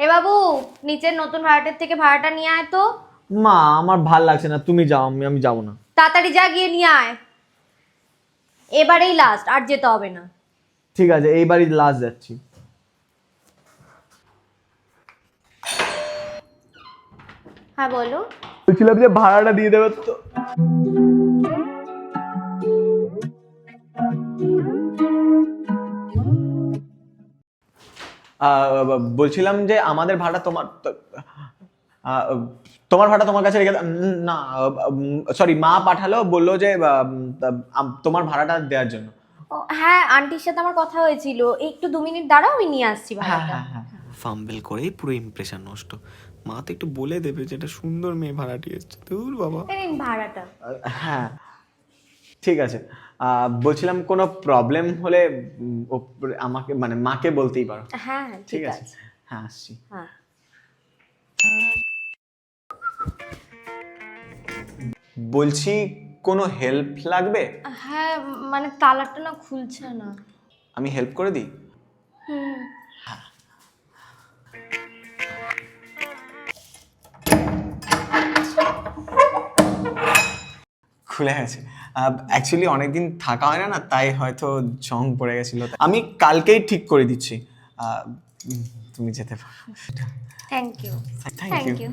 এ বাবু, নিচের নতুন ভাড়াটের থেকে ভাড়াটা নিয়ে আয় তো। মা আমার ভাল লাগছে না, তুমি যাও, আমি যাবো না। তাড়াতাড়ি যা, গিয়ে নিয়ে আয়। এবারেই লাস্ট, আর যেতে হবে না। ঠিক আছে, এইবারই লাস্ট যাচ্ছি। হ্যাঁ বলো। বলছিলাম যে ভাড়াটা দিয়ে দেবে তো। বলছিলাম যে আমাদের ভাড়া তোমার তোমার ভাড়া তোমার কাছে রেখে না, সরি, মা পাঠালো, বললো যে তোমার ভাড়াটা দেওয়ার জন্য। ও হ্যাঁ, আন্টির সাথে আমার কথা হয়েছিল, একটু 2 মিনিট দাঁড়াও, আমি নিয়ে আসছি হ্যাঁ ভাড়াটা। হ্যাঁ হ্যাঁ। ফাম্বেল করেই পুরো ইমপ্রেশন নষ্ট। মা তো একটু বলে দেবে যে এটা সুন্দর মেয়ে ভাড়াটি এসছে। দূর বাবা। এই নিন ভাড়াটা। হ্যাঁ ঠিক আছে। বলছিলাম কোনো প্রবলেম হলে আমাকে মানে মাকে বলতেই পারো। হ্যাঁ হ্যাঁ ঠিক ঠিক আছে, আছে। হ্যাঁ আসছি। হ্যাঁ। বলছি কোনো হেল্প লাগবে? হ্যাঁ মানে তালাটা না খুলছে না। আমি হেল্প করে দিই? হুম। খুলে গেছে। অ্যাকচুয়ালি অনেকদিন থাকা হয় না, না তাই হয়তো জং পড়ে গেছিল। আমি কালকেই ঠিক করে দিচ্ছি। তুমি যেতে পারো। Thank you. Thank you.